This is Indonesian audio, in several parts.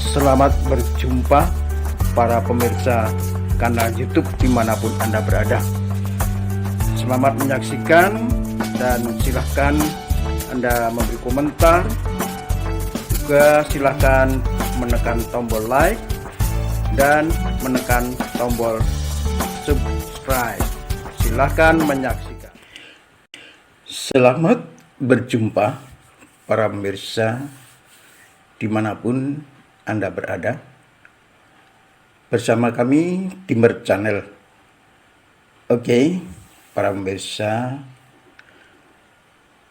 Selamat berjumpa para pemirsa kanal YouTube dimanapun Anda berada. Selamat menyaksikan dan silahkan Anda memberi komentar. Juga silahkan menekan tombol like dan menekan tombol subscribe. Silahkan menyaksikan. Selamat berjumpa para pemirsa dimanapun Anda berada, bersama kami Timber Channel. Oke, para pemirsa,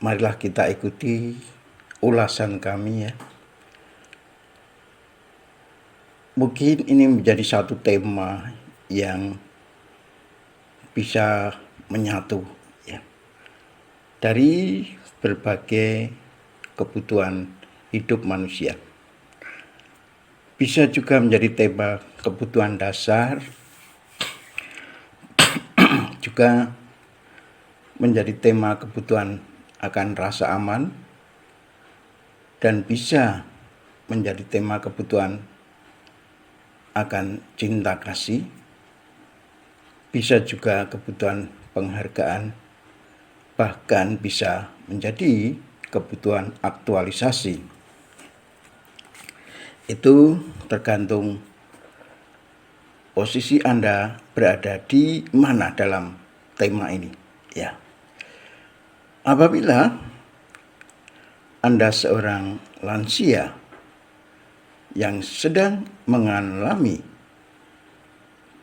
marilah kita ikuti ulasan kami ya. Mungkin ini menjadi satu tema yang bisa menyatu ya, dari berbagai kebutuhan hidup manusia. Bisa juga menjadi tema kebutuhan dasar, juga menjadi tema kebutuhan akan rasa aman, dan bisa menjadi tema kebutuhan akan cinta kasih, bisa juga kebutuhan penghargaan, bahkan bisa menjadi kebutuhan aktualisasi. Itu tergantung posisi Anda berada di mana dalam tema ini ya. Apabila Anda seorang lansia yang sedang mengalami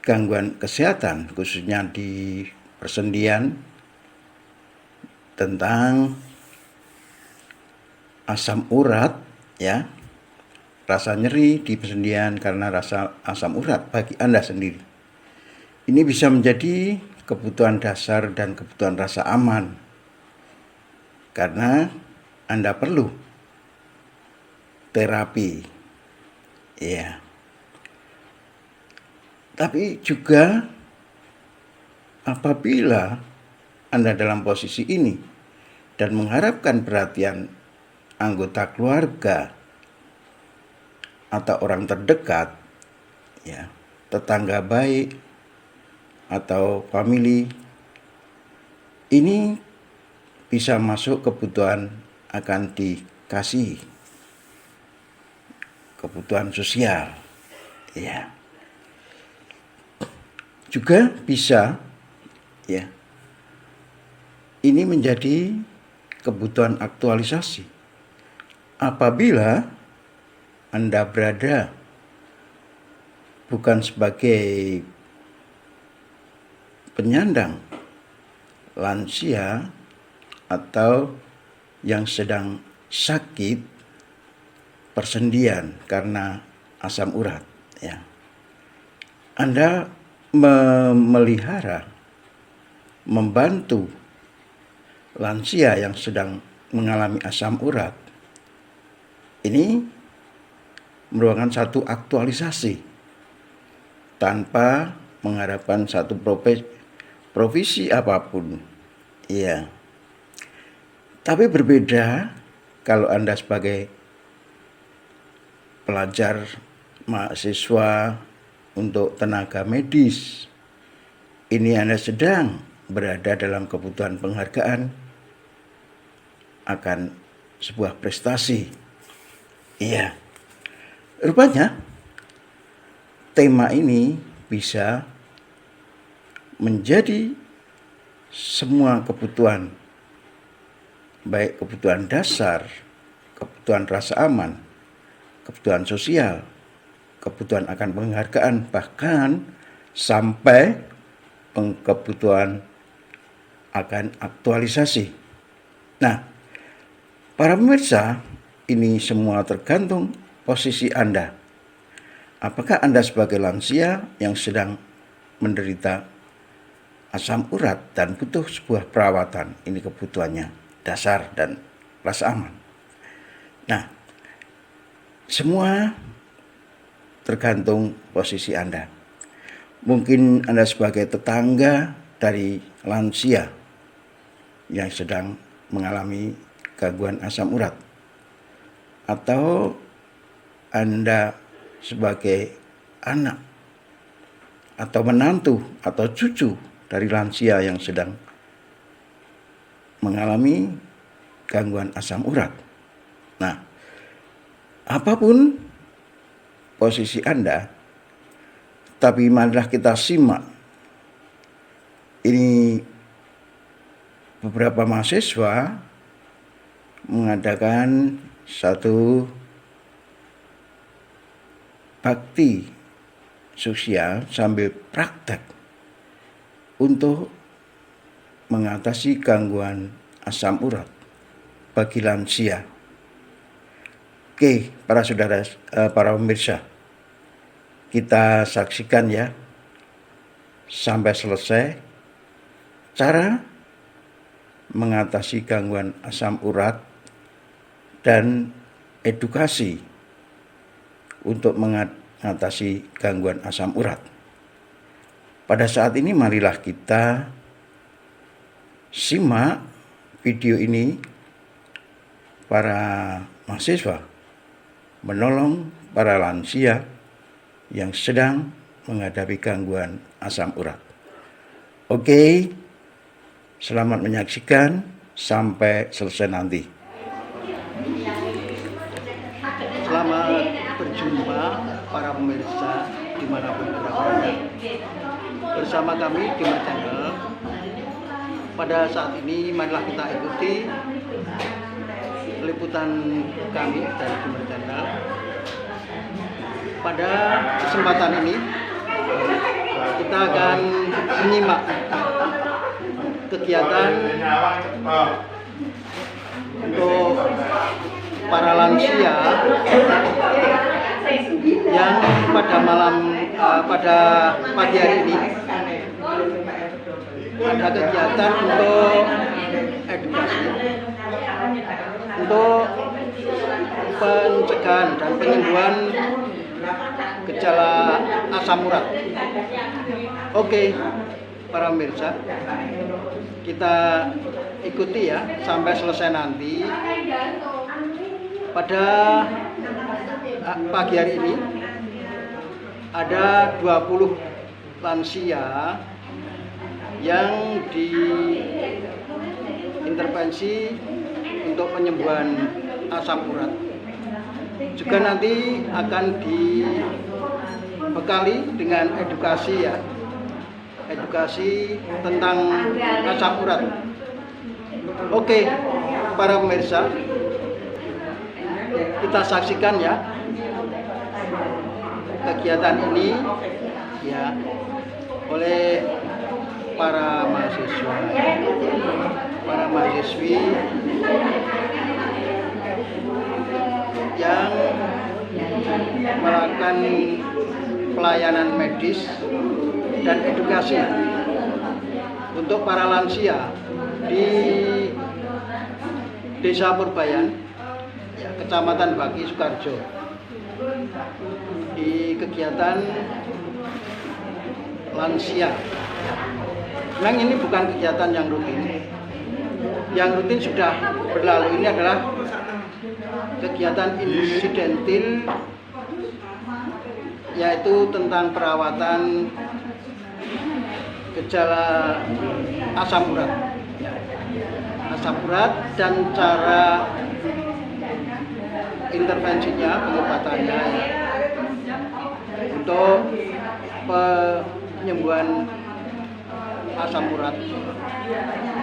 gangguan kesehatan, khususnya di persendian, tentang asam urat ya, rasa nyeri di persendian karena rasa asam urat bagi Anda sendiri. Ini bisa menjadi kebutuhan dasar dan kebutuhan rasa aman, karena Anda perlu terapi ya. Tapi juga apabila Anda dalam posisi ini dan mengharapkan perhatian anggota keluarga atau orang terdekat ya, tetangga baik atau family, ini bisa masuk kebutuhan akan dikasih, kebutuhan sosial ya. Juga bisa ya, ini menjadi kebutuhan aktualisasi apabila Anda berada bukan sebagai penyandang lansia atau yang sedang sakit persendian karena asam urat ya. Anda memelihara, membantu lansia yang sedang mengalami asam urat. Ini merupakan satu aktualisasi tanpa mengharapkan satu profesi apapun ya. Tapi berbeda kalau Anda sebagai pelajar, mahasiswa untuk tenaga medis. Ini Anda sedang berada dalam kebutuhan penghargaan akan sebuah prestasi. Iya. Rupanya tema ini bisa menjadi semua kebutuhan, baik kebutuhan dasar, kebutuhan rasa aman, kebutuhan sosial, kebutuhan akan penghargaan, bahkan sampai kebutuhan akan aktualisasi. Nah, para pemirsa, ini semua tergantung posisi Anda. Apakah Anda sebagai lansia yang sedang menderita asam urat dan butuh sebuah perawatan, ini kebutuhannya dasar dan rasa aman. Nah, semua tergantung posisi Anda. Mungkin Anda sebagai tetangga dari lansia yang sedang mengalami gangguan asam urat, atau Anda sebagai anak atau menantu atau cucu dari lansia yang sedang mengalami gangguan asam urat. Nah, apapun posisi Anda, tapi marilah kita simak ini beberapa mahasiswa mengadakan satu bakti sosial sambil praktek untuk mengatasi gangguan asam urat bagi lansia. Oke, para saudara, para pemirsa, kita saksikan ya sampai selesai cara mengatasi gangguan asam urat dan edukasi untuk mengatasi gangguan asam urat. Pada saat ini marilah kita simak video ini, para mahasiswa menolong para lansia yang sedang menghadapi gangguan asam urat. Oke, selamat menyaksikan sampai selesai nanti. Selamat berjumpa para pemirsa dimanapun berada. Bersama kami di Channel. Pada saat ini marilah kita ikuti liputan kami dari Gimar Channel. Pada kesempatan ini kita akan menyimak kegiatan untuk para lansia yang pada pagi hari ini ada kegiatan untuk edukasi untuk pencegahan dan penyembuhan gejala asam urat. Oke, para pemirsa, kita ikuti ya sampai selesai nanti. Pada pagi hari ini ada 20 lansia yang diintervensi untuk penyembuhan asam urat. Juga nanti akan dibekali dengan edukasi ya, edukasi tentang asam urat. Oke, para pemirsa, kita saksikan ya kegiatan ini ya oleh para mahasiswa, para mahasiswi yang melakukan pelayanan medis dan edukasi untuk para lansia di Desa Purbayan, ya, Kecamatan Baki, Sukarjo. Di kegiatan lansia. Memang ini bukan kegiatan yang rutin. Yang rutin sudah berlalu. Ini adalah kegiatan insidentil, yaitu tentang perawatan gejala asam urat. Asam urat dan cara intervensinya, pengobatannya untuk penyembuhan asam urat.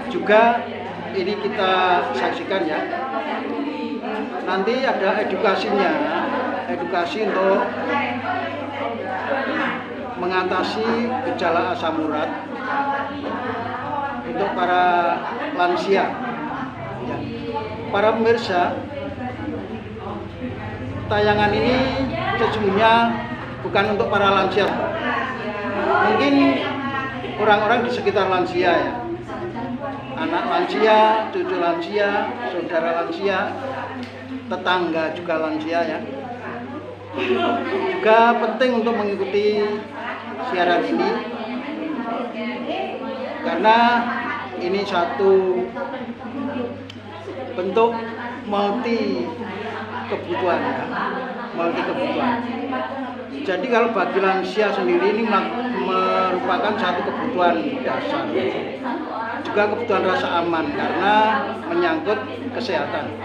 Juga ini kita saksikan ya. Nanti ada edukasinya, edukasi untuk mengatasi gejala asam urat untuk para lansia. Ya. Para pemirsa, tayangan ini sesungguhnya bukan untuk para lansia. Mungkin orang-orang di sekitar lansia ya, anak lansia, cucu lansia, saudara lansia, tetangga juga lansia ya. Juga penting untuk mengikuti siaran ini karena ini satu bentuk multi kebutuhan ya. multi kebutuhan. Jadi kalau bagi lansia sendiri ini merupakan satu kebutuhan dasar, juga kebutuhan rasa aman karena menyangkut kesehatan.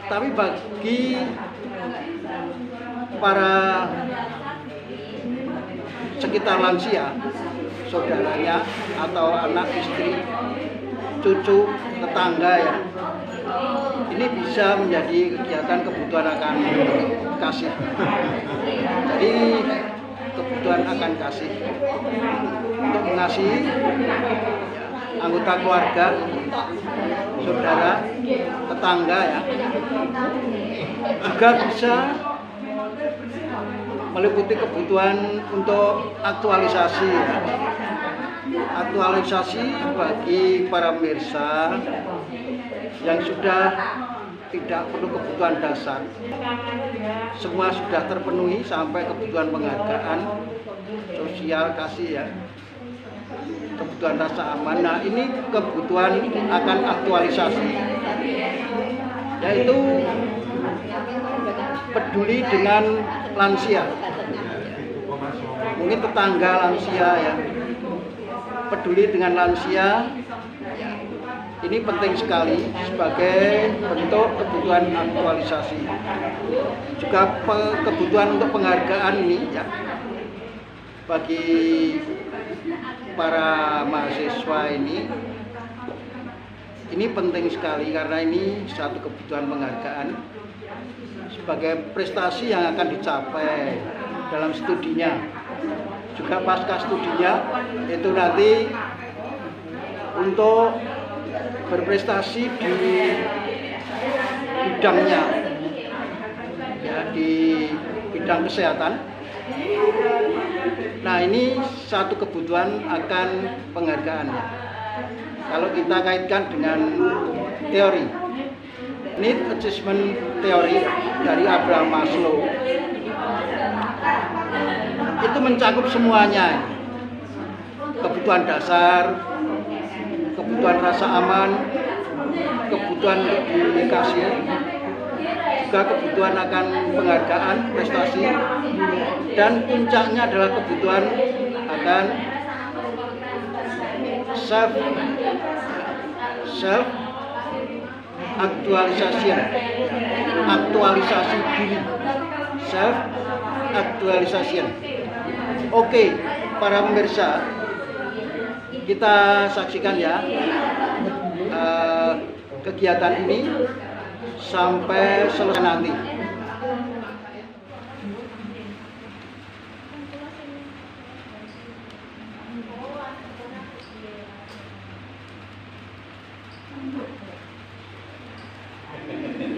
Tapi bagi para sekitar lansia, saudaranya atau anak istri, cucu, tetangga ya, ini bisa menjadi kegiatan kebutuhan akan kasih. Jadi kebutuhan akan kasih untuk mengasihi anggota keluarga, saudara, tetangga ya. Juga bisa meliputi kebutuhan untuk aktualisasi ya. Aktualisasi bagi para pemirsa yang sudah tidak perlu kebutuhan dasar, semua sudah terpenuhi sampai kebutuhan penghargaan sosial kasih ya, kebutuhan rasa aman. Nah ini kebutuhan akan aktualisasi, yaitu peduli dengan lansia, mungkin tetangga lansia ya, peduli dengan lansia. Ini penting sekali sebagai bentuk kebutuhan aktualisasi. Juga kebutuhan untuk penghargaan ini ya, bagi para mahasiswa ini penting sekali karena ini satu kebutuhan penghargaan sebagai prestasi yang akan dicapai dalam studinya. Juga pasca studinya itu nanti untuk berprestasi di bidangnya ya, di bidang kesehatan. Nah ini satu kebutuhan akan penghargaannya. Kalau kita kaitkan dengan teori need assessment teori dari Abraham Maslow, itu mencakup semuanya, kebutuhan dasar, kebutuhan rasa aman, kebutuhan dikasih, juga kebutuhan akan penghargaan prestasi, dan puncaknya adalah kebutuhan akan self aktualisasi diri, self actualization. Oke, para pemirsa, kita saksikan ya kegiatan ini sampai selesai nanti.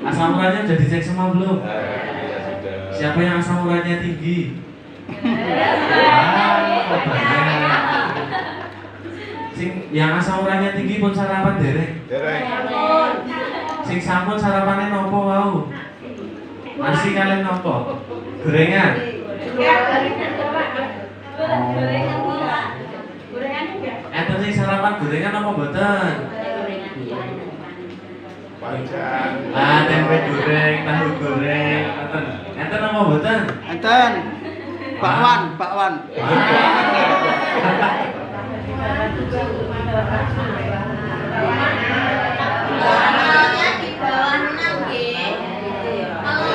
Asam uratnya udah dicek semua belum? Siapa yang asam uratnya tinggi? Kok banyak. Sing yang asam uratnya tinggi pun sarapan dereng. Sing sampun sarapannya nopo wau? Nasi kalian nopo? Gorengan? Enten sing sarapan gorengan apa mboten? Tempe goreng, tahu goreng, enten apa mboten? Enten bakwan. Normalnya di bawah 6 G. Kalau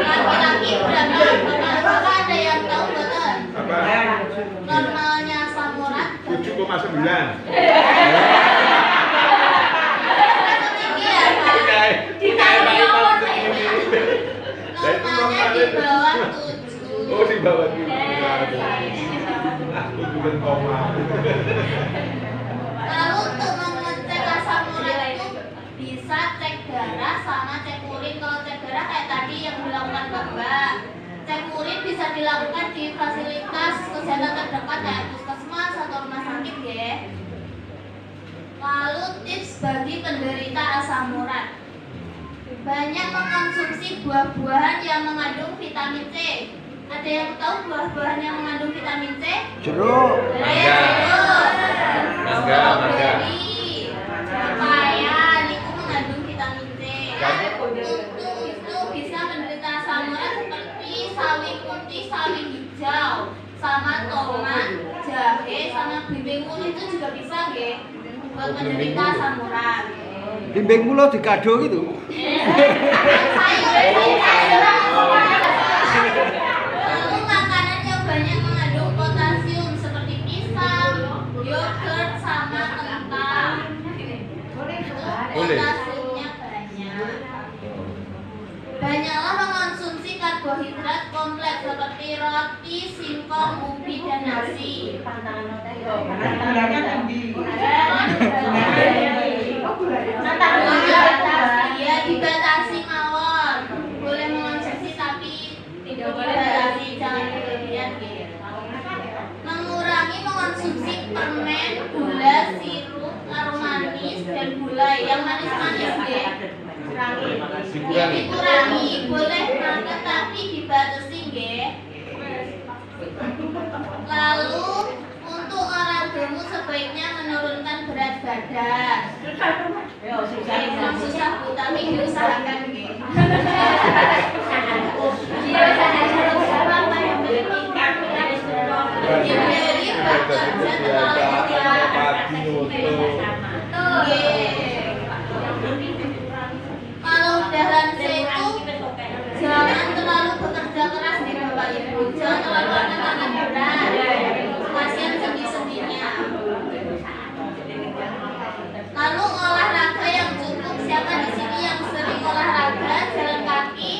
laki-laki berapa? Apakah ada yang tahu betul? Normalnya asam urat 7,9. Normalnya di bawah 7. Oh, di bawah 7. Aku juga koma. Lalu untuk mengecek asam urat itu bisa cek darah sama cek urin. Kalau cek darah kayak tadi yang dilakukan Bapak. Cek urin bisa dilakukan di fasilitas kesehatan terdekat kayak puskesmas atau rumah sakit ya. Lalu tips bagi penderita asam urat. Banyak mengkonsumsi buah-buahan yang mengandung vitamin C. Ada yang tahu buah-buahan yang mengandung vitamin C? Jeruk, Jeruk, Mangga. strawberry, pepaya, itu mengandung vitamin C. Untung itu bisa sama tomat, jahe, sama blimbing ulu itu juga bisa nggih buat menderita asam urat. Bimbing kula dikado gitu. Lalu makanan yang banyak mengandung potasium seperti pisang, yogurt, sama kentang. Potasiumnya banyak. Banyaklah mengonsumsi karbohidrat kompleks seperti roti, singkong, ubi, dan nasi. Ya dibatasi mawon. Boleh mengonsumsi tapi tidak boleh dibatasi, jangan berlebihan gitu. Mengurangi mengonsumsi permen, gula, sirup, aromatis, dan gulai yang manis-manis ya. Dikurangi, boleh makan tapi dibatasi nggih. Lalu untuk orang gemuk sebaiknya menurunkan berat badan. Memang susah Bu, tapi diusahakan nggih. Hindari bekerja terlalu kalau udah lansia itu jangan terlalu bekerja keras nih Bapak Ibu, jangan terlalu angkat berat, kasihan sendi-sendinya. Lalu olahraga yang cukup, siapa di sini yang sering olahraga, jalan kaki?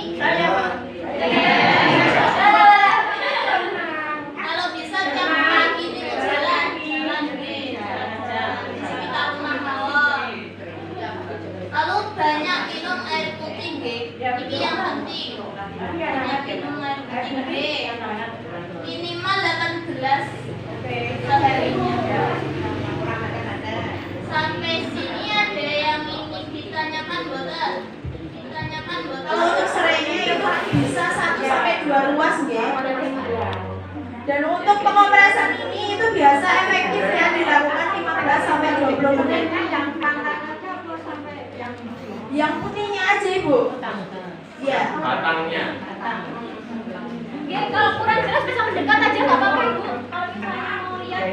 Kalau bisa tiap pagi nih jalan deh, di sekitar rumah mawon. Lalu banyak minum air putih nggih. Ini yang penting. Banyak minum air putih nggih. Minimal 8 gelas seharinya. Sampai sini ada yang ini ditanyakan boten? Ditanyakan boten? Kalau untuk serainya itu bisa 1 sampai 2 ruas nggih. Dan untuk pengopresan ini itu biasa efektifnya dilakukan 15 sampai 20 menit. Yang putihnya aja Ibu. Iya. Batangnya. Ya, kalau kurang jelas bisa mendekat aja nggak apa-apa Ibu. Kalau misalnya mau lihat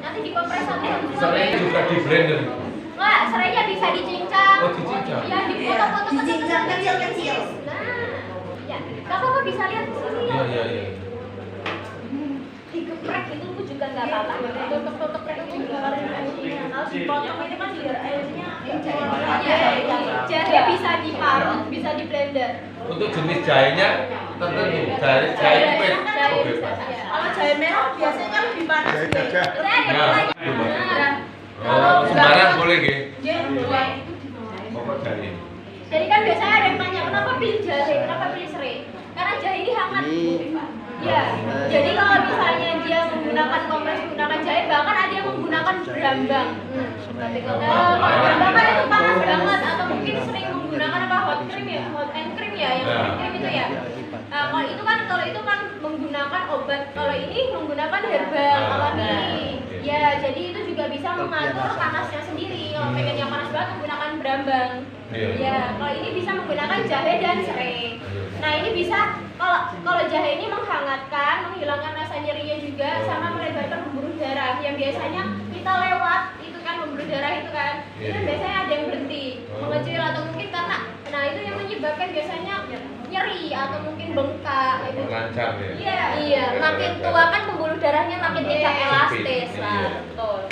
nanti dikompres sampai Serai juga di blender. Nggak, serainya bisa dicincang. Oh, dicincang. Ya, dipotong-potong Dicincang kecil-kecil. Nah, ya, nggak apa-apa bisa lihat di sini ya. Iya. Digeprek itu juga nggak apa-apa. Tutup-tutup itu juga harus dipotong ini kan biar airnya jahe bisa diparut, bisa di blender. Untuk jenis jahenya tertentu. Jahe pet. Jahe bisa. Kalau jahe merah biasanya lebih panas Jahe nggih. gajah. Ya. Oh, sembarang boleh nggih. Nggih, boleh. Pokok jahe. Jadi kan biasanya ada yang tanya kenapa pilih jahe, kenapa pilih serai? Karena jahe ini hangat. Ya, jadi kalau misalnya dia menggunakan kompres, menggunakan jahe, bahkan ada yang menggunakan berambang. Kalau berambang kan itu panas banget, atau mungkin sering menggunakan apa hot cream ya, hot and cream ya, yang hot cream itu ya. Kalau itu kan menggunakan obat, kalau ini menggunakan herbal alami. Ya, jadi itu juga bisa mengatur panasnya sendiri. Kalau pengen yang panas banget menggunakan berambang. Ya, kalau ini bisa menggunakan jahe dan serai. Nah, ini bisa kalau jahe ini menghangatkan, menghilangkan rasa nyerinya juga, sama melebarkan pembuluh darah yang biasanya kita lewat itu kan pembuluh darah itu kan. Itu biasanya ada yang berhenti, mengecil atau mungkin karena itu yang menyebabkan biasanya nyeri atau mungkin bengkak itu. Lancar ya. Iya, makin tua kan pembuluh darahnya makin tidak elastis lah, betul.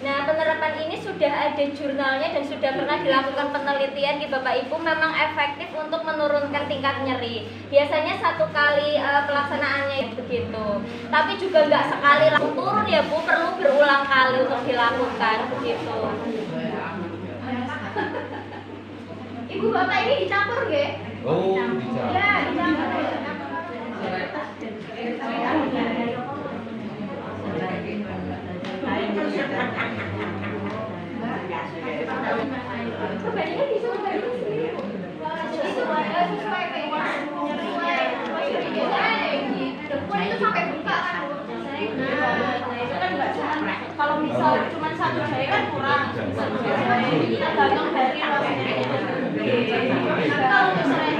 Nah, penerapan ini sudah ada jurnalnya dan sudah pernah dilakukan penelitian di Bapak Ibu, memang efektif untuk menurunkan tingkat nyeri. Biasanya 1 kali pelaksanaannya begitu. Tapi juga nggak sekali langsung turun ya Bu, perlu berulang kali untuk dilakukan begitu. Ibu Bapak ini dicampur nggih? Oh, dicampur. Ya, dicampur. Perbandingan bisa membandingkan sendiri. Itu sesuai pun itu sampai buka kan. Nah, itu kan nggak cuma kalau misal cuma 1 jahe kan kurang. Ini tergantung dari rasanya. Kalau misalnya